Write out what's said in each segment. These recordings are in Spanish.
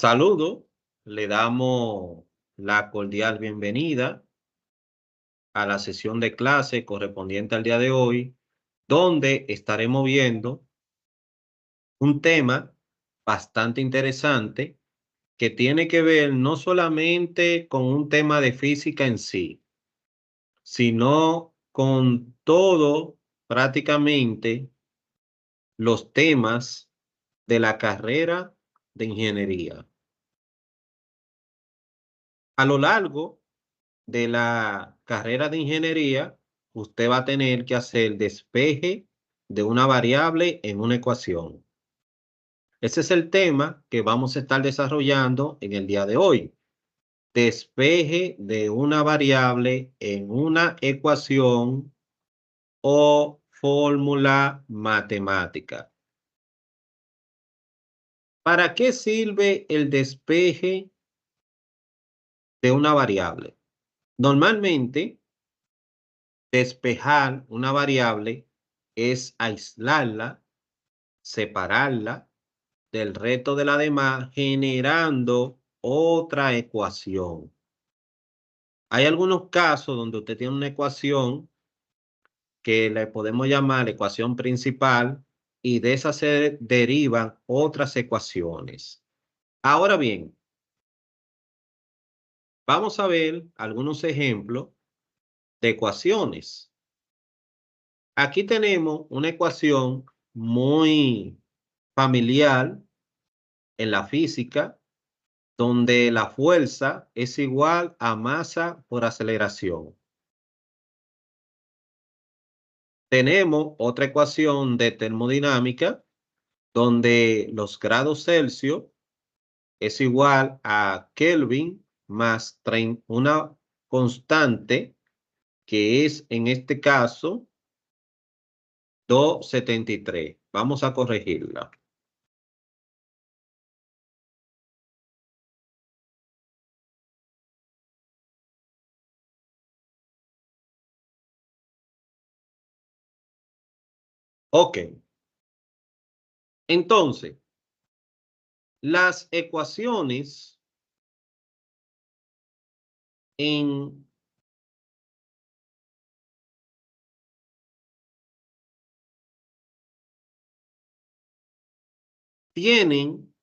Saludo, le damos la cordial bienvenida a la sesión de clase correspondiente al día de hoy, donde estaremos viendo un tema bastante interesante que tiene que ver no solamente con un tema de física en sí, sino con todo prácticamente los temas de la carrera de ingeniería. A lo largo de la carrera de ingeniería, usted va a tener que hacer despeje de una variable en una ecuación. Ese es el tema que vamos a estar desarrollando en el día de hoy. Despeje de una variable en una ecuación o fórmula matemática. ¿Para qué sirve el despeje de una variable? Normalmente, despejar una variable es aislarla, separarla del resto de la demás, generando otra ecuación. Hay algunos casos donde usted tiene una ecuación que le podemos llamar ecuación principal y de esa se derivan otras ecuaciones. Ahora bien, vamos a ver algunos ejemplos de ecuaciones. Aquí tenemos una ecuación muy familiar en la física, donde la fuerza es igual a masa por aceleración. Tenemos otra ecuación de termodinámica, donde los grados Celsius es igual a Kelvin más una constante, que es en este caso 273. Vamos a corregirla. Ok. Entonces, las ecuaciones en tienen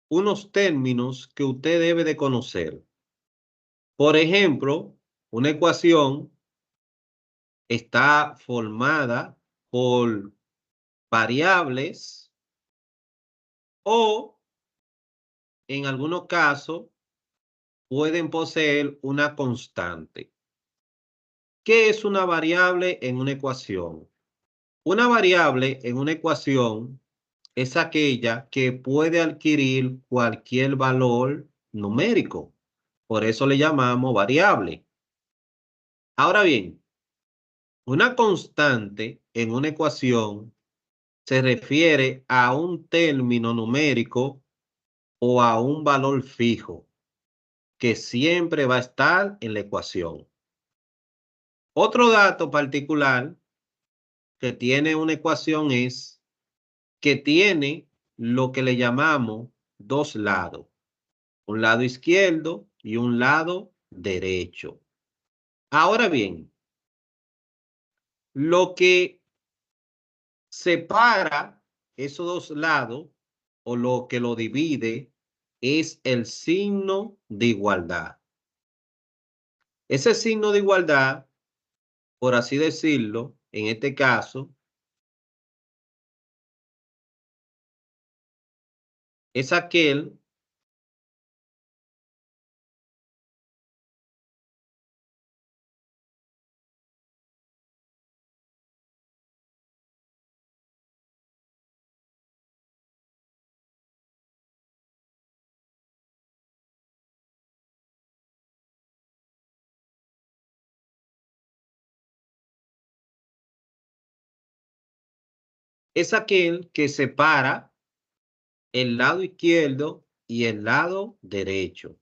unos términos que usted debe de conocer. Por ejemplo, una ecuación está formada por variables o, en algunos casos, pueden poseer una constante. ¿Qué es una variable en una ecuación? Una variable en una ecuación es aquella que puede adquirir cualquier valor numérico. Por eso le llamamos variable. Ahora bien, una constante en una ecuación se refiere a un término numérico o a un valor fijo que siempre va a estar en la ecuación. Otro dato particular que tiene una ecuación es que tiene lo que le llamamos dos lados, un lado izquierdo y un lado derecho. Ahora bien, lo que separa esos dos lados o lo que lo divide es el signo de igualdad. Ese signo de igualdad, por así decirlo, en este caso, es aquel que separa el lado izquierdo y el lado derecho.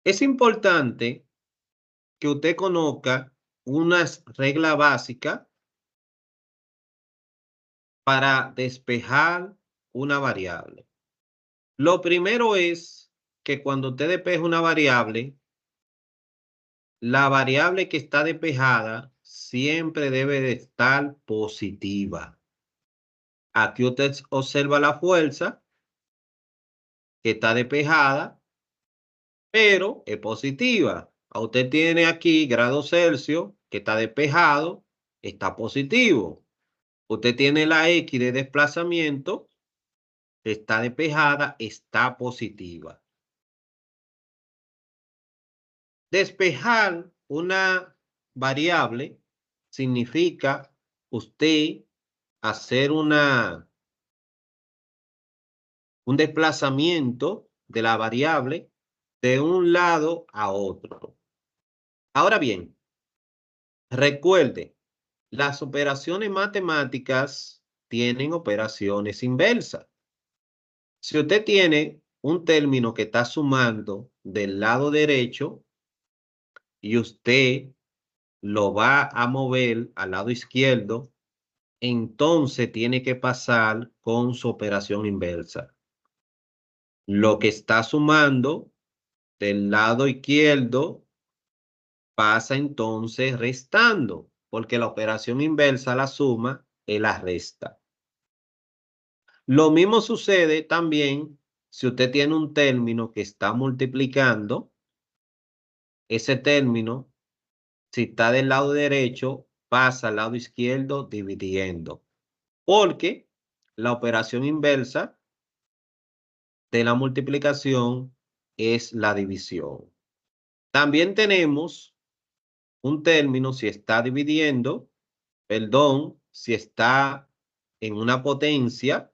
Es importante que usted conozca unas reglas básicas para despejar una variable. Lo primero es que cuando usted despeja una variable, la variable que está despejada siempre debe de estar positiva. Aquí usted observa la fuerza que está despejada, pero es positiva. Usted tiene aquí grados Celsius que está despejado, está positivo. Usted tiene la X de desplazamiento, está despejada, está positiva. Despejar una variable significa usted hacer un desplazamiento de la variable de un lado a otro. Ahora bien, recuerde, las operaciones matemáticas tienen operaciones inversas. Si usted tiene un término que está sumando del lado derecho y usted lo va a mover al lado izquierdo, entonces tiene que pasar con su operación inversa. Lo que está sumando del lado izquierdo pasa entonces restando, porque la operación inversa, la suma, es la resta. Lo mismo sucede también si usted tiene un término que está multiplicando, ese término, si está del lado derecho, pasa al lado izquierdo dividiendo, porque la operación inversa de la multiplicación es la división. También tenemos un término si está dividiendo, perdón, si está en una potencia.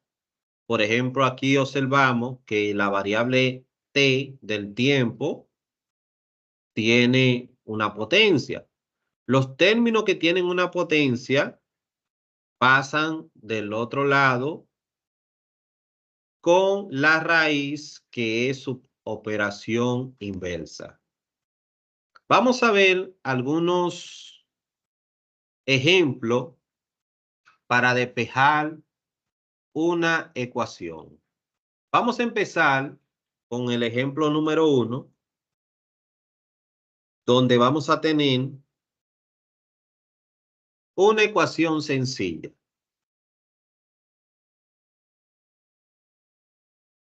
Por ejemplo, aquí observamos que la variable t del tiempo tiene una potencia. Los términos que tienen una potencia pasan del otro lado con la raíz que es su operación inversa. Vamos a ver algunos ejemplos para despejar una ecuación. Vamos a empezar con el ejemplo número 1, donde vamos a tener una ecuación sencilla.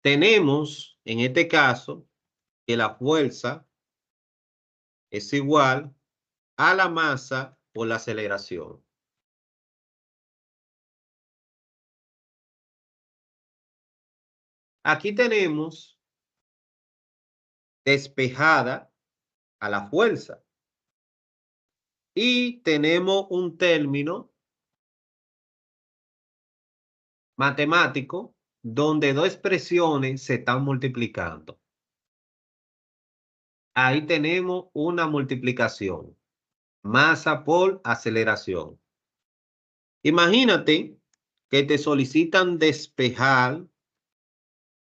Tenemos, en este caso, que la fuerza es igual a la masa por la aceleración. Aquí tenemos despejada a la fuerza y tenemos un término matemático donde dos expresiones se están multiplicando. Ahí tenemos una multiplicación, masa por aceleración. Imagínate que te solicitan despejar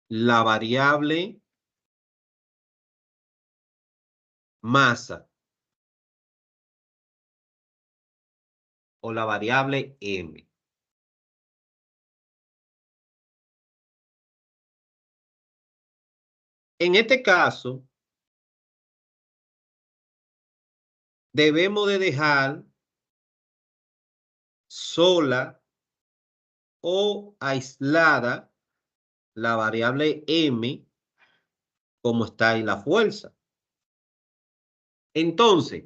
la variable masa o la variable m. En este caso, debemos de dejar sola o aislada la variable m como está ahí la fuerza. Entonces,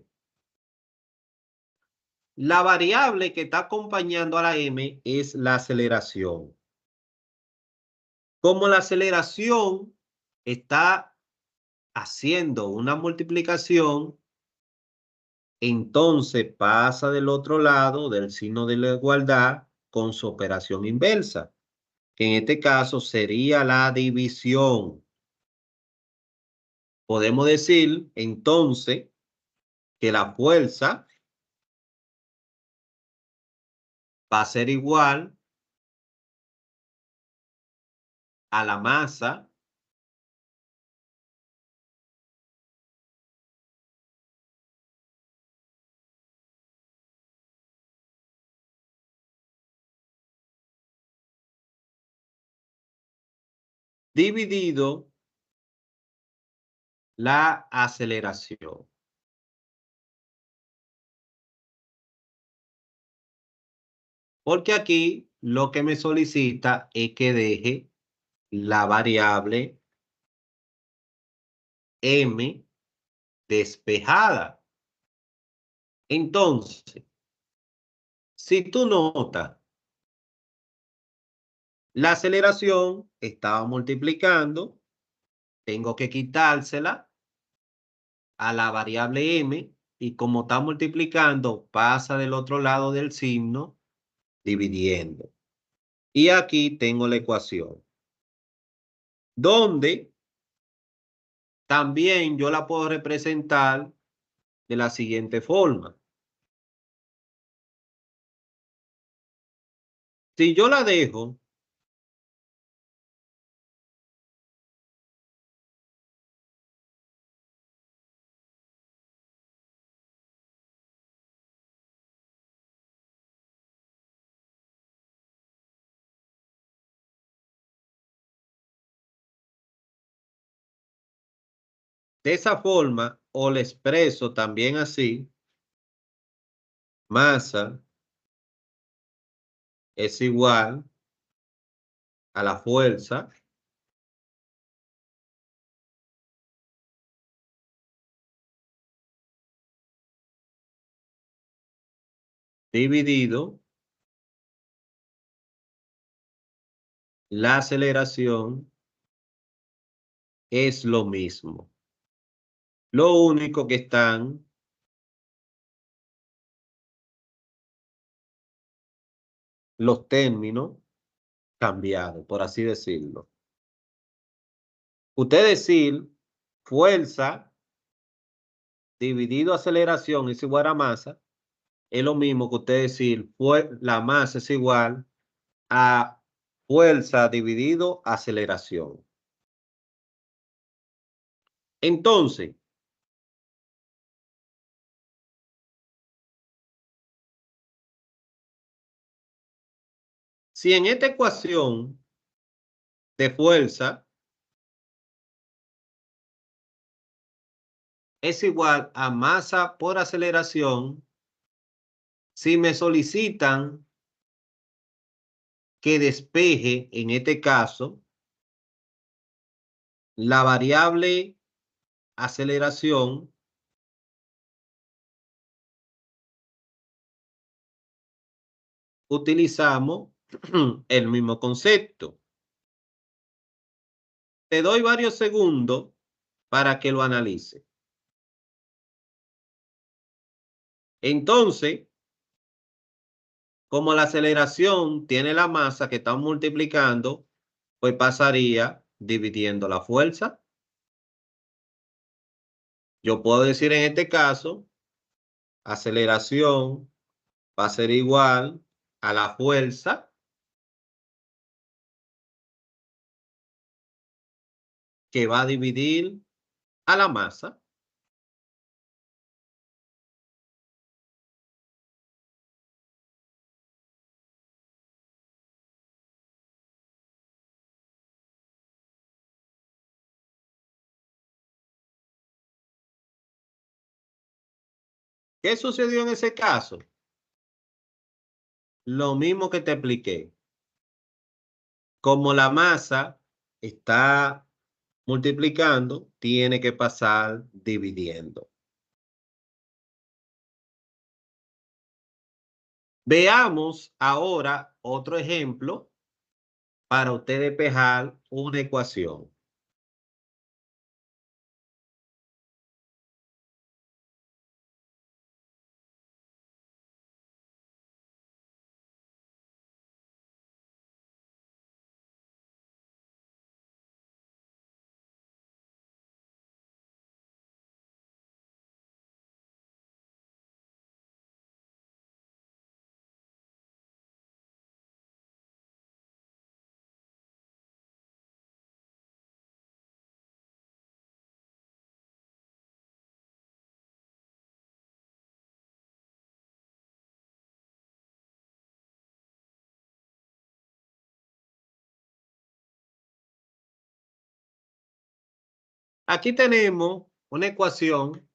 la variable que está acompañando a la m es la aceleración. Como la aceleración está haciendo una multiplicación, entonces pasa del otro lado del signo de la igualdad con su operación inversa, que en este caso sería la división. Podemos decir entonces que la fuerza va a ser igual a la masa dividido la aceleración. Porque aquí lo que me solicita es que deje la variable m despejada. Entonces, si tú notas, la aceleración estaba multiplicando, tengo que quitársela a la variable m y como está multiplicando, pasa del otro lado del signo dividiendo. Y aquí tengo la ecuación, donde también yo la puedo representar de la siguiente forma. Si yo la dejo de esa forma o la expreso también así, masa es igual a la fuerza dividido la aceleración es lo mismo. Lo único que están los términos cambiados, por así decirlo. Usted decir fuerza dividido aceleración es igual a masa, es lo mismo que usted decir la masa es igual a fuerza dividido aceleración. Entonces, si en esta ecuación de fuerza es igual a masa por aceleración, si me solicitan que despeje, en este caso, la variable aceleración, utilizamos el mismo concepto. Te doy varios segundos para que lo analice. Entonces, como la aceleración tiene la masa que estamos multiplicando, pues pasaría dividiendo la fuerza. Yo puedo decir en este caso, aceleración va a ser igual a la fuerza que va a dividir a la masa. ¿Qué sucedió en ese caso? Lo mismo que te expliqué. Como la masa está multiplicando, tiene que pasar dividiendo. Veamos ahora otro ejemplo para usted despejar una ecuación. Aquí tenemos una ecuación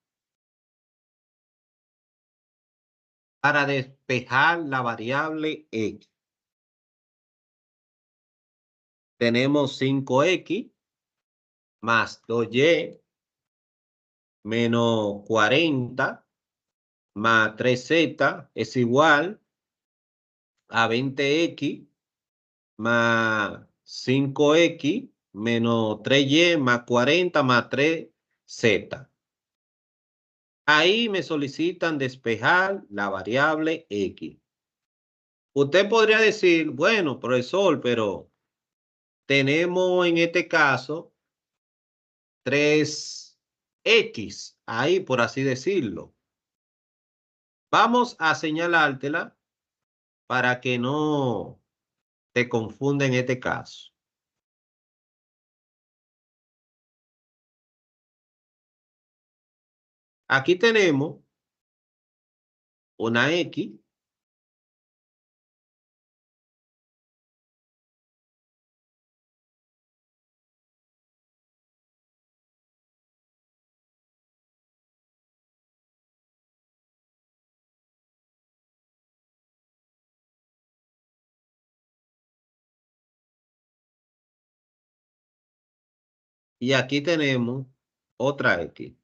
para despejar la variable x. Tenemos 5x más 2y menos 40 más 3z es igual a 20x más 5x menos 3y más 40 más 3z. Ahí me solicitan despejar la variable x. Usted podría decir, bueno, profesor, pero tenemos en este caso 3x, ahí por así decirlo. Vamos a señalártela para que no te confunda en este caso. Aquí tenemos una x y aquí tenemos otra x.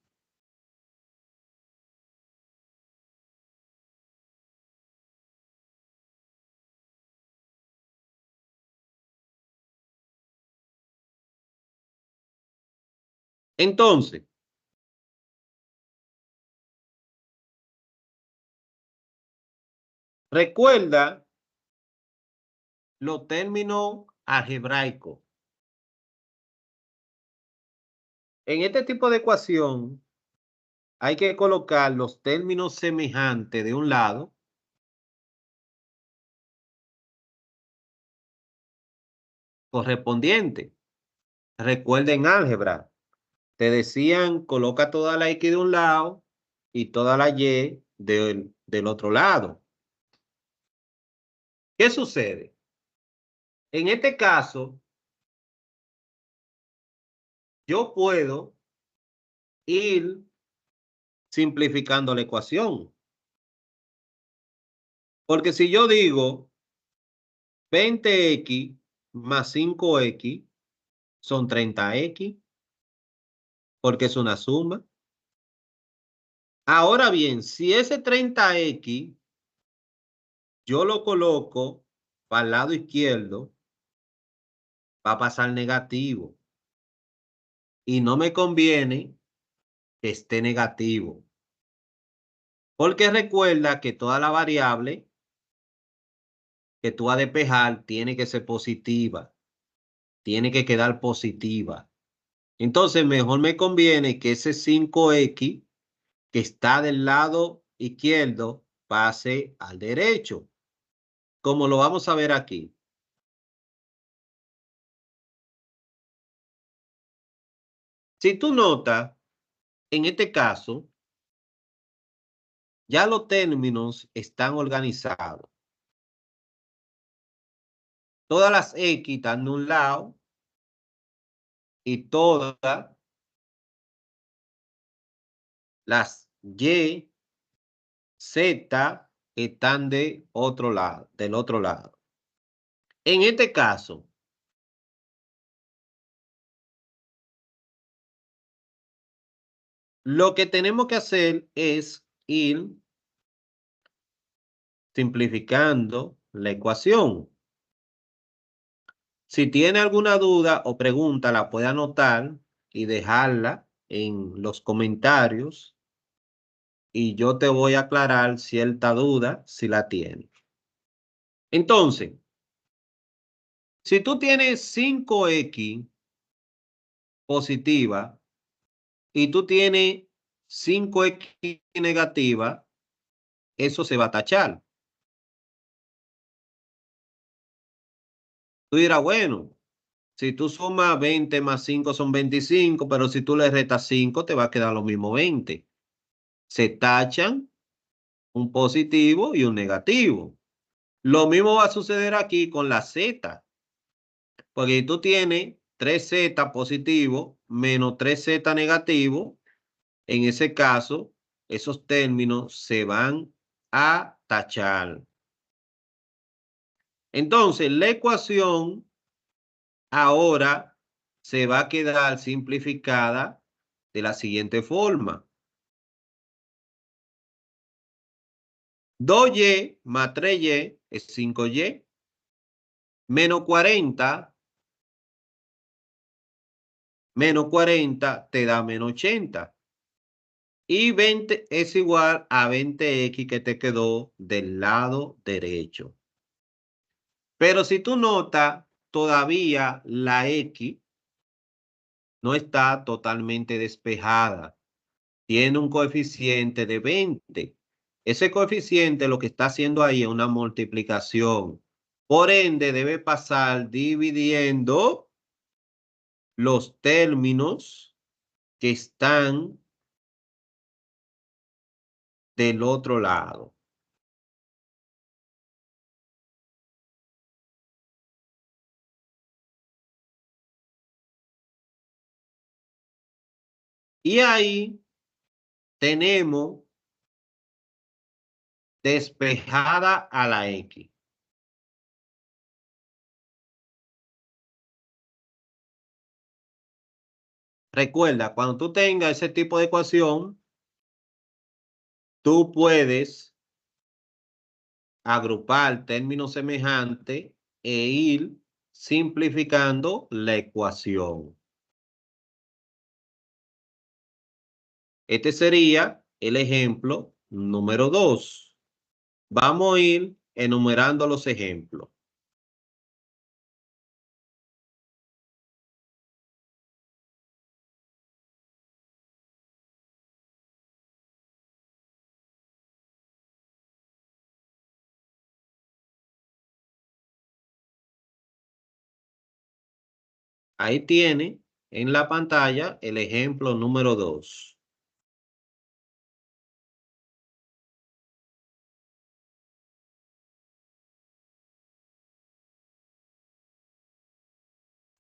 Entonces, recuerda los términos algebraicos. En este tipo de ecuación hay que colocar los términos semejantes de un lado correspondiente. Recuerden álgebra. Te decían, coloca toda la x de un lado y toda la y del otro lado. ¿Qué sucede? En este caso, yo puedo ir simplificando la ecuación. Porque si yo digo 20x más 5x son 30x, porque es una suma. Ahora bien, si ese 30x yo lo coloco para el lado izquierdo, va a pasar negativo. Y no me conviene que esté negativo. Porque recuerda que toda la variable que tú vas a despejar tiene que ser positiva. Tiene que quedar positiva. Entonces, mejor me conviene que ese 5x que está del lado izquierdo pase al derecho, como lo vamos a ver aquí. Si tú notas, en este caso, ya los términos están organizados. Todas las X están de un lado y todas las Y, Z están de otro lado, del otro lado. En este caso, lo que tenemos que hacer es ir simplificando la ecuación. Si tiene alguna duda o pregunta, la puede anotar y dejarla en los comentarios y yo te voy a aclarar cierta duda si la tiene. Entonces, si tú tienes 5x positiva y tú tienes 5x negativa, eso se va a tachar. Tú dirás, bueno, si tú sumas 20 más 5 son 25, pero si tú le restas 5 te va a quedar lo mismo 20. Se tachan un positivo y un negativo. Lo mismo va a suceder aquí con la Z, porque tú tienes 3Z positivo menos 3z negativo, en ese caso, esos términos se van a tachar. Entonces, la ecuación ahora se va a quedar simplificada de la siguiente forma. 2y más 3y es 5y. Menos 40 te da menos 80. Y 20 es igual a 20x que te quedó del lado derecho. Pero si tú notas, todavía la x no está totalmente despejada. Tiene un coeficiente de 20. Ese coeficiente lo que está haciendo ahí es una multiplicación. Por ende, debe pasar dividiendo los términos que están del otro lado. Y ahí tenemos despejada a la X. Recuerda, cuando tú tengas ese tipo de ecuación, tú puedes agrupar términos semejantes e ir simplificando la ecuación. Este sería el ejemplo número 2. Vamos a ir enumerando los ejemplos. Ahí tiene en la pantalla el ejemplo número 2.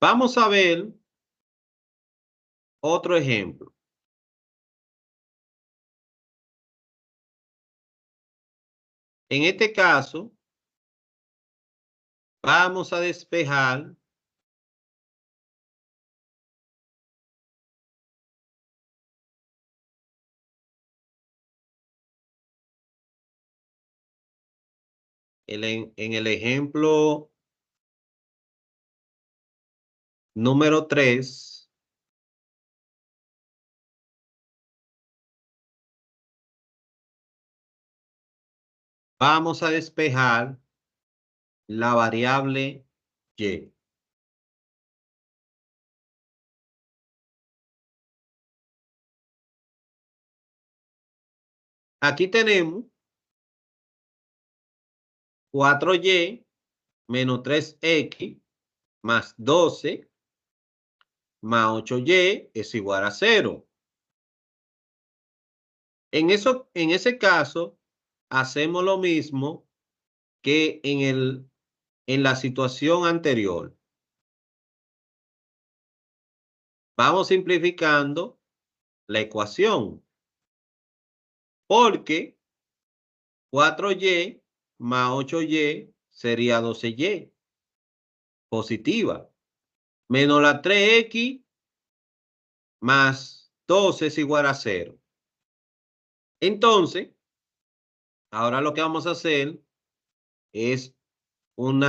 Vamos a ver otro ejemplo. En este caso, vamos a despejar en el ejemplo número 3. Vamos a despejar la variable y. Aquí tenemos 4y menos 3x más 12 más 8y es igual a 0. En ese caso, hacemos lo mismo que en la situación anterior. Vamos simplificando la ecuación, porque 4y más 8y sería 12y positiva, menos la 3x más 12 es igual a 0. Entonces, ahora lo que vamos a hacer es un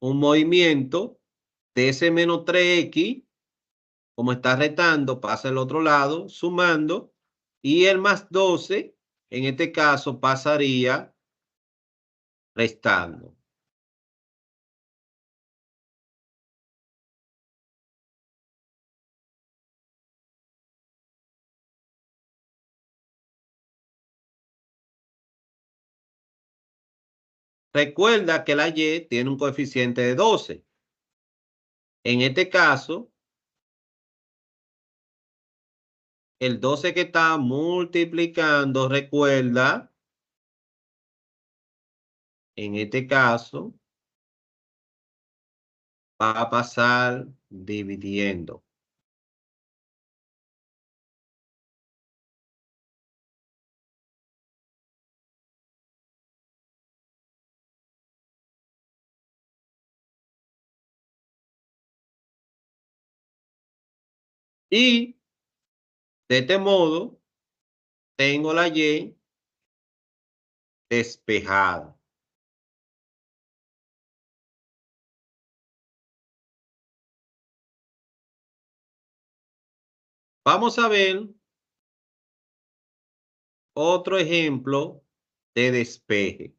movimiento de ese menos 3x, como está restando, pasa al otro lado, sumando, y el más 12, en este caso, pasaría restando. Recuerda que la y tiene un coeficiente de 12. En este caso, el 12 que está multiplicando, recuerda, en este caso, va a pasar dividiendo. Y de este modo tengo la Y despejada. Vamos a ver otro ejemplo de despeje.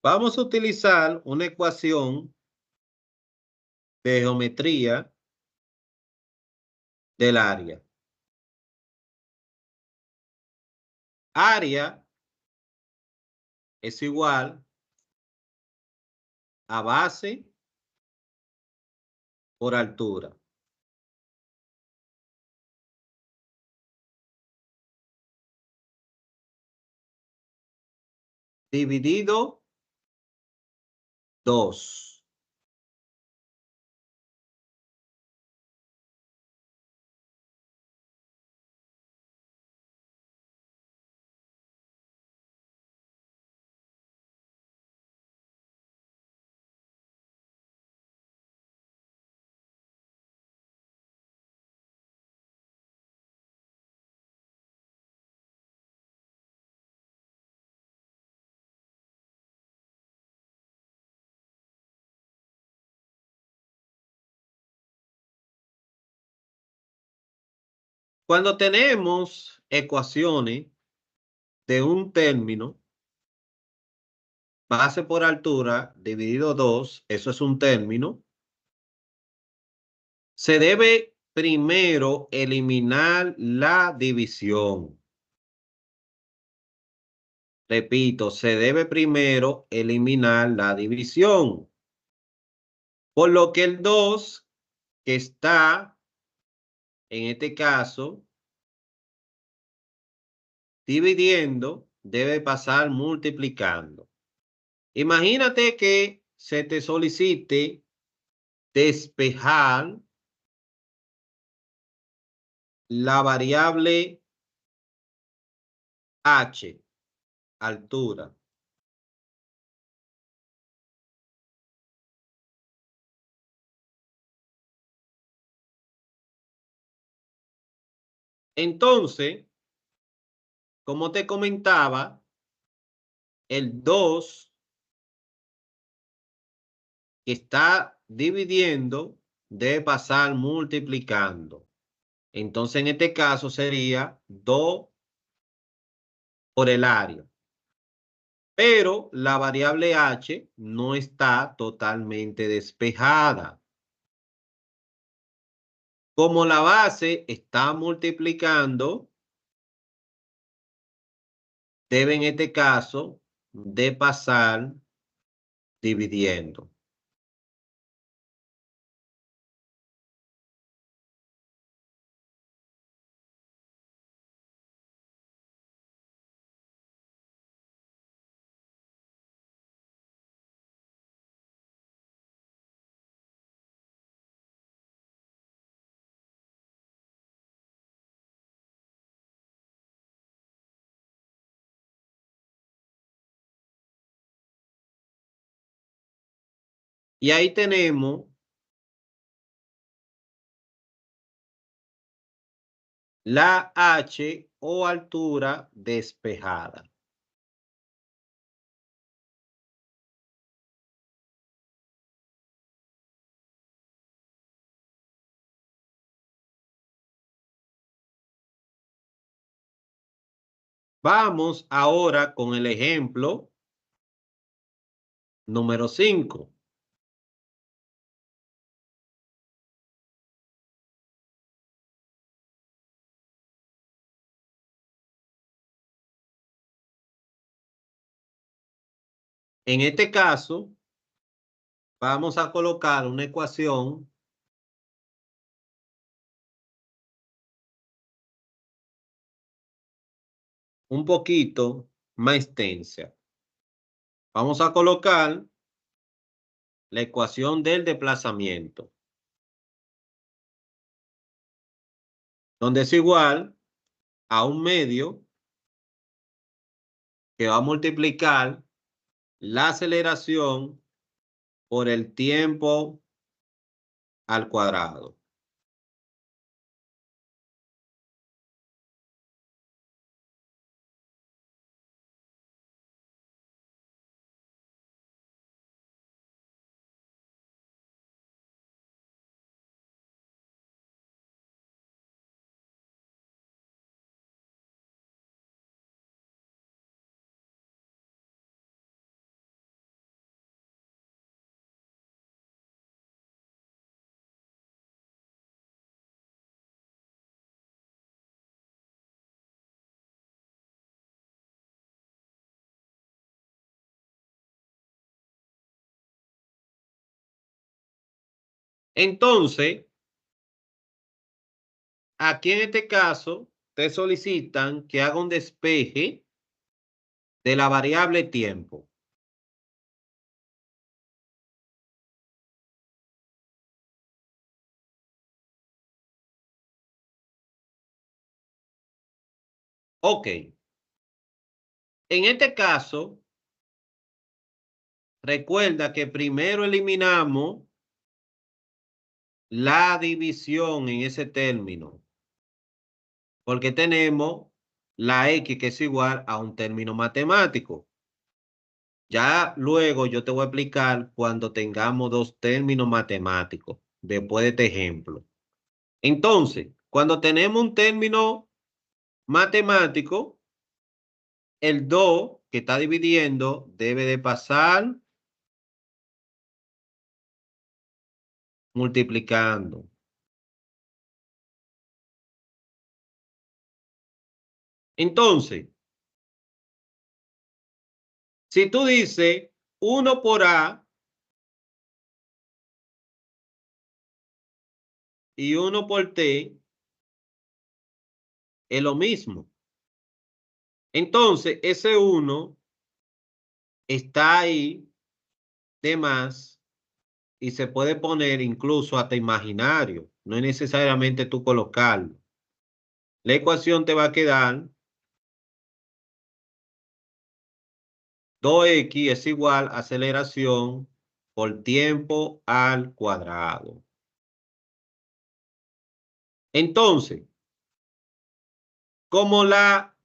Vamos a utilizar una ecuación de geometría del área. Área es igual a base por altura. Dividido 2. Cuando tenemos ecuaciones de un término, base por altura dividido 2, eso es un término, se debe primero eliminar la división. Repito, se debe primero eliminar la división. Por lo que el 2 que está en este caso dividiendo debe pasar multiplicando. Imagínate que se te solicite despejar la variable h, altura. Entonces, como te comentaba, el 2 que está dividiendo debe pasar multiplicando. Entonces, en este caso sería 2 por el área. Pero la variable h no está totalmente despejada. Como la base está multiplicando, debe en este caso de pasar dividiendo. Y ahí tenemos la h o altura despejada. Vamos ahora con el ejemplo número 5. En este caso, vamos a colocar una ecuación un poquito más extensa. Vamos a colocar la ecuación del desplazamiento, donde es igual a un medio que va a multiplicar la aceleración por el tiempo al cuadrado. Entonces, aquí en este caso, te solicitan que haga un despeje de la variable tiempo. Ok, en este caso, recuerda que primero eliminamos la división en ese término, porque tenemos la X que es igual a un término matemático. Ya luego yo te voy a explicar cuando tengamos dos términos matemáticos, después de este ejemplo. Entonces, cuando tenemos un término matemático, el 2 que está dividiendo debe de pasar multiplicando. Entonces, si tú dices 1 por A y 1 por T, es lo mismo. Entonces, ese 1 está ahí de más y se puede poner incluso hasta imaginario. No es necesariamente tú colocarlo. La ecuación te va a quedar 2x es igual a aceleración por tiempo al cuadrado. Entonces, como la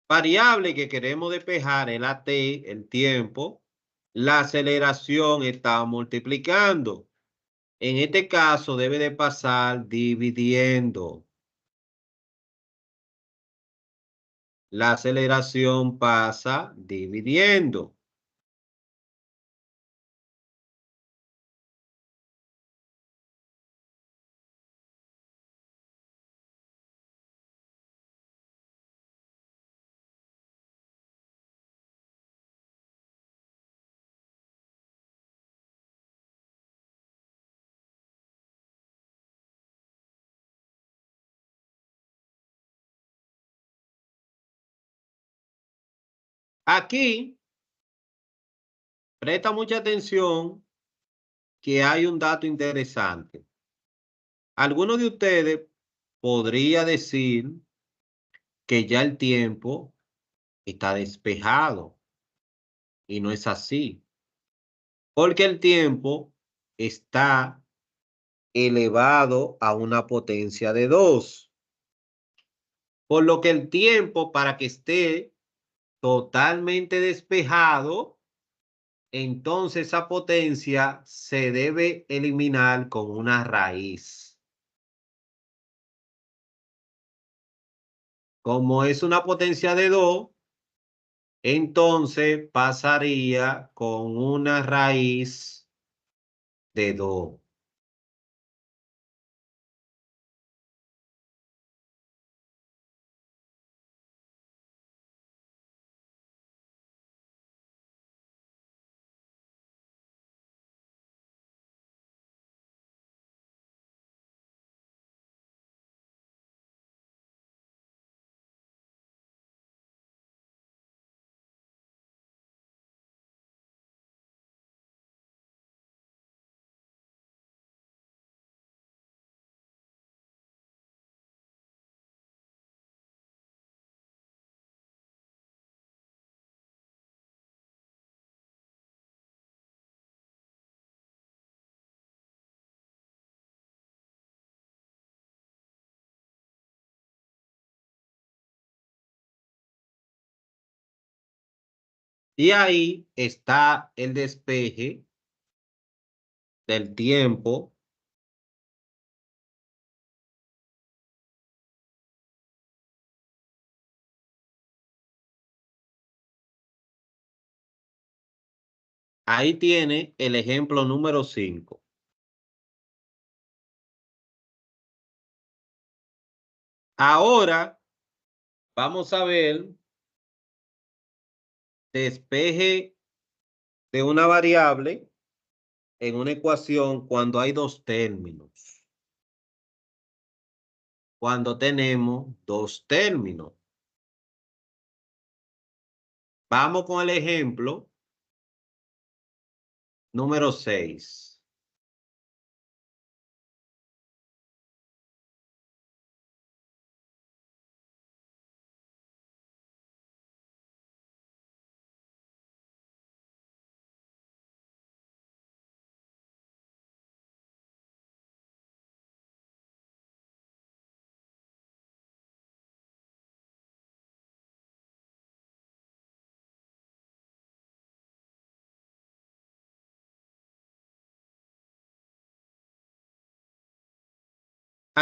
variable que queremos despejar es la t, el tiempo, la aceleración está multiplicando. En este caso debe de pasar dividiendo. La aceleración pasa dividiendo. Aquí, presta mucha atención que hay un dato interesante. Algunos de ustedes podría decir que ya el tiempo está despejado y no es así, porque el tiempo está elevado a una potencia de 2, por lo que el tiempo para que esté totalmente despejado, entonces esa potencia se debe eliminar con una raíz. Como es una potencia de 2, entonces pasaría con una raíz de 2. Y ahí está el despeje del tiempo. Ahí tiene el ejemplo número 5. Ahora vamos a ver despeje de una variable en una ecuación cuando hay dos términos. Cuando tenemos dos términos. Vamos con el ejemplo número 6.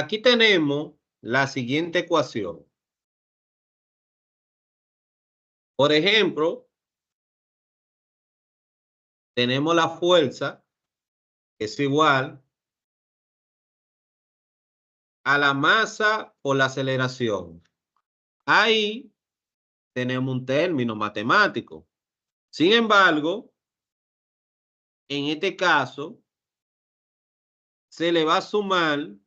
Aquí tenemos la siguiente ecuación. Por ejemplo, tenemos la fuerza que es igual a la masa por la aceleración. Ahí tenemos un término matemático. Sin embargo, en este caso, se le va a sumar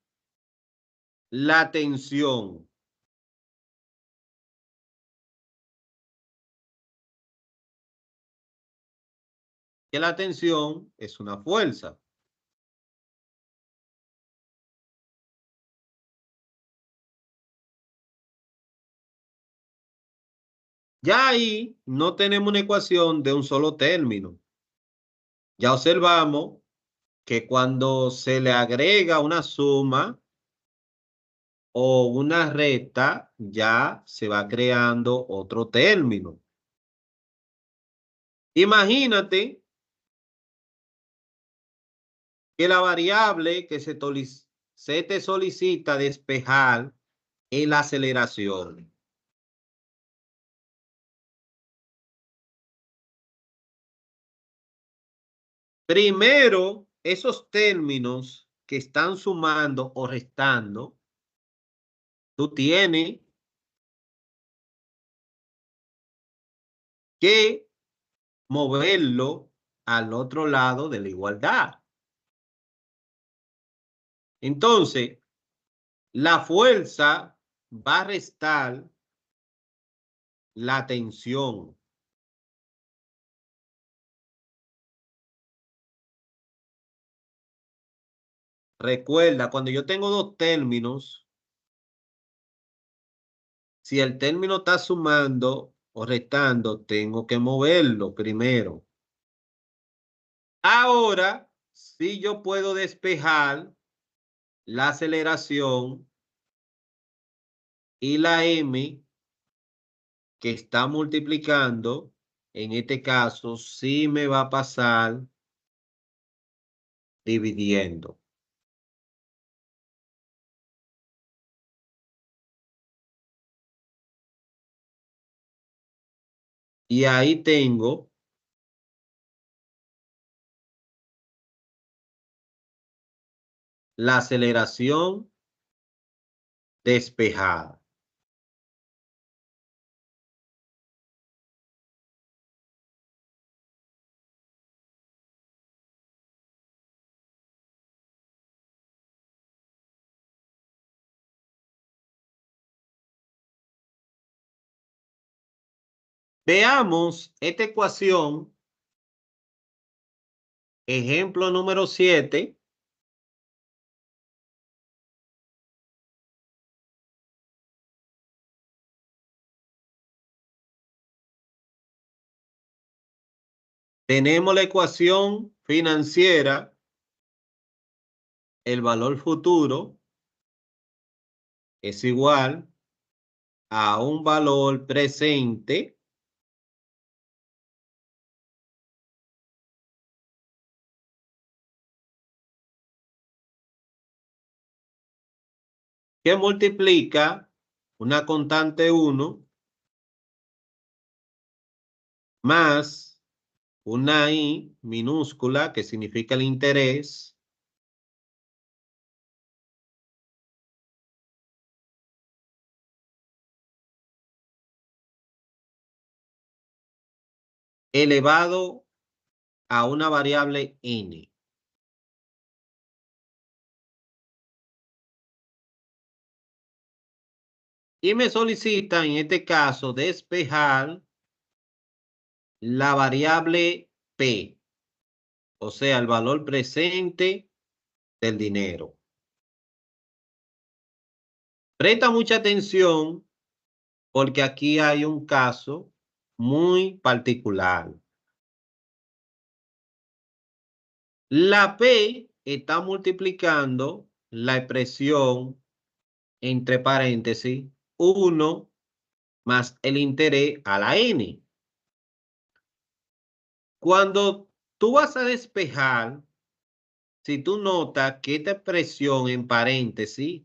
la tensión. Que la tensión es una fuerza. Ya ahí no tenemos una ecuación de un solo término. Ya observamos que cuando se le agrega una suma o una recta, ya se va creando otro término. Imagínate que la variable que se te solicita despejar es la aceleración. Primero, esos términos que están sumando o restando, tú tienes que moverlo al otro lado de la igualdad. Entonces, la fuerza va a restar la tensión. Recuerda, cuando yo tengo dos términos, si el término está sumando o restando, tengo que moverlo primero. Ahora, si yo puedo despejar la aceleración y la M que está multiplicando, en este caso, sí me va a pasar dividiendo. Y ahí tengo la aceleración despejada. Veamos esta ecuación, ejemplo número 7. Tenemos la ecuación financiera, el valor futuro es igual a un valor presente que multiplica una constante 1 más una I minúscula, que significa el interés, elevado a una variable n. Y me solicita en este caso despejar la variable P, o sea, el valor presente del dinero. Presta mucha atención porque aquí hay un caso muy particular. La P está multiplicando la expresión entre paréntesis 1 más el interés a la n. Cuando tú vas a despejar, si tú notas que esta expresión en paréntesis,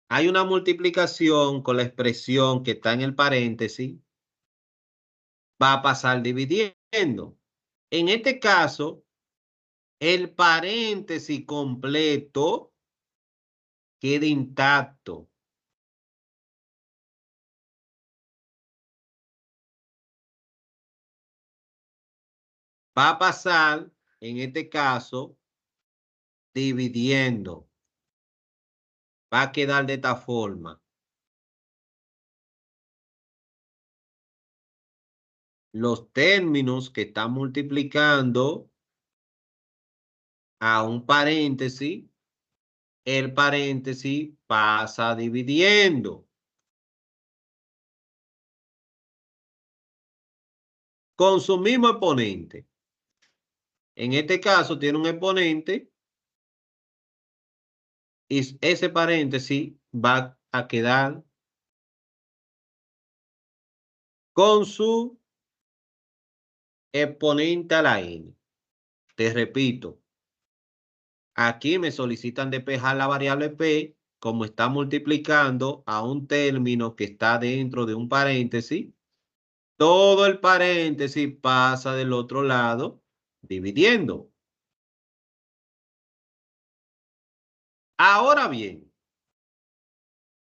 hay una multiplicación con la expresión que está en el paréntesis, va a pasar dividiendo. En este caso, el paréntesis completo queda intacto. Va a pasar, en este caso, dividiendo. Va a quedar de esta forma. Los términos que están multiplicando a un paréntesis, el paréntesis pasa dividiendo. Con su mismo exponente. En este caso tiene un exponente y ese paréntesis va a quedar con su exponente a la n. Te repito, aquí me solicitan despejar la variable P como está multiplicando a un término que está dentro de un paréntesis. Todo el paréntesis pasa del otro lado dividiendo. Ahora bien,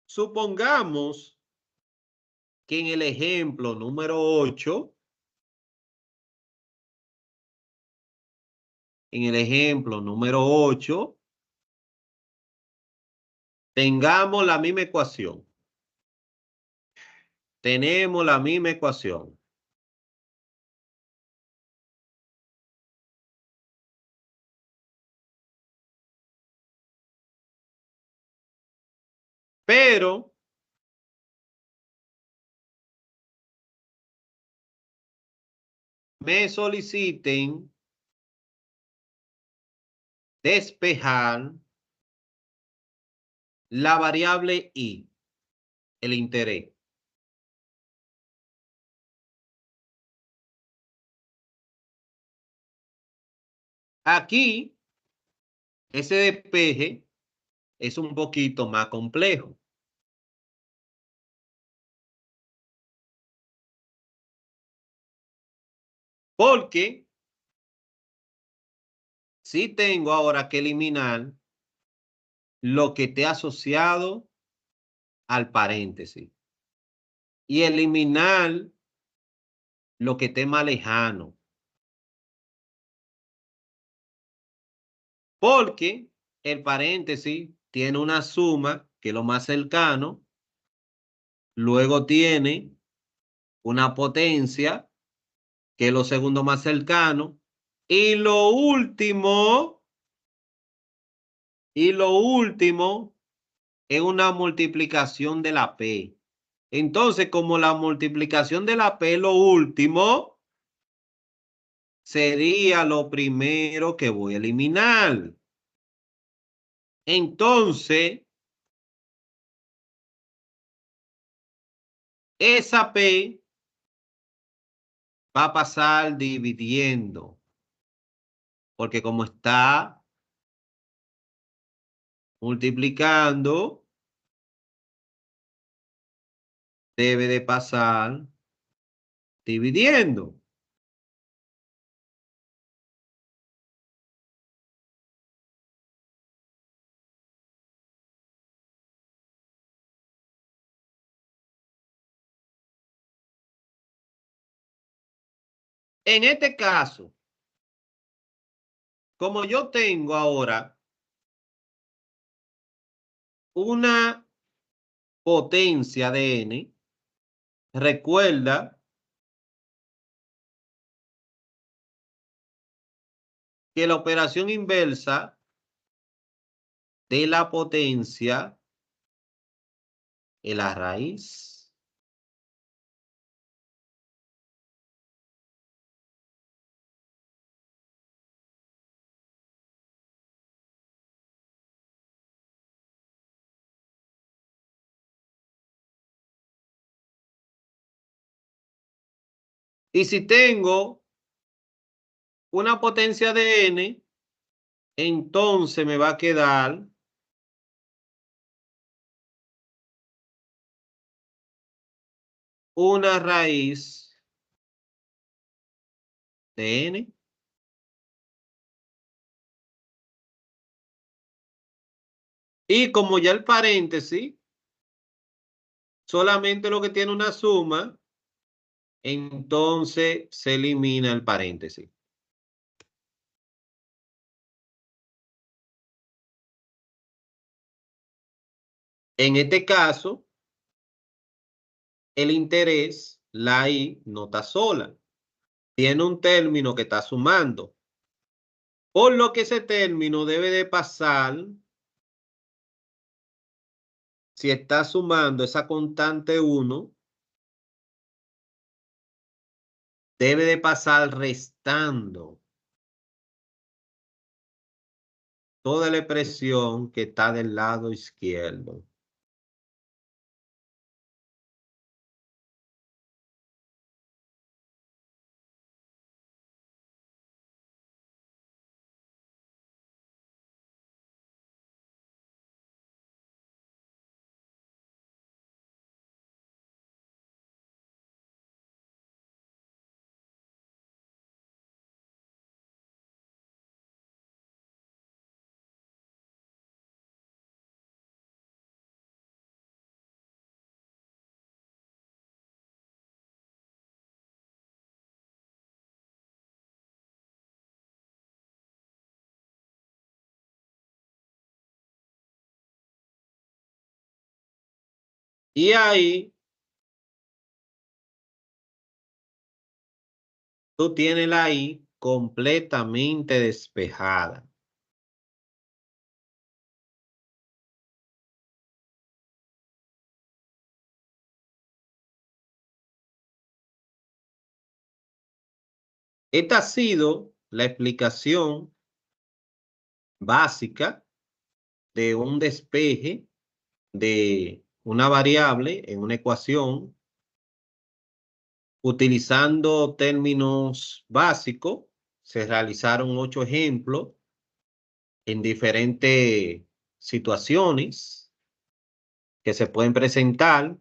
supongamos que en el ejemplo número 8, tengamos la misma ecuación. Tenemos la misma ecuación. Pero me soliciten despejar la variable I, el interés. Aquí, ese despeje es un poquito más complejo. Porque sí tengo ahora que eliminar lo que esté asociado al paréntesis y eliminar lo que esté más lejano. Porque el paréntesis tiene una suma que es lo más cercano, luego tiene una potencia que es lo segundo más cercano, y lo último es una multiplicación de la P. Entonces, como la multiplicación de la P es lo último, sería lo primero que voy a eliminar. Entonces, esa P va a pasar dividiendo, porque como está multiplicando, debe de pasar dividiendo. En este caso, como yo tengo ahora una potencia de n, recuerda que la operación inversa de la potencia es la raíz. Y si tengo una potencia de n, entonces me va a quedar una raíz de n. Y como ya el paréntesis solamente lo que tiene una suma, entonces se elimina el paréntesis. En este caso, el interés, la I, no está sola. Tiene un término que está sumando. Por lo que ese término debe de pasar, si está sumando esa constante 1, debe de pasar restando toda la expresión que está del lado izquierdo. Y ahí tú tienes la I completamente despejada. Esta ha sido la explicación básica de un despeje de una variable en una ecuación utilizando términos básicos. Se realizaron 8 ejemplos en diferentes situaciones que se pueden presentar.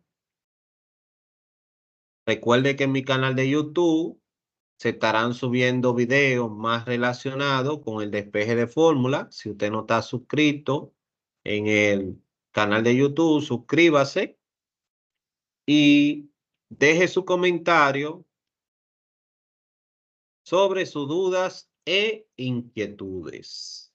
Recuerde que en mi canal de YouTube se estarán subiendo videos más relacionados con el despeje de fórmula. Si usted no está suscrito en el canal de YouTube, suscríbase y deje su comentario sobre sus dudas e inquietudes.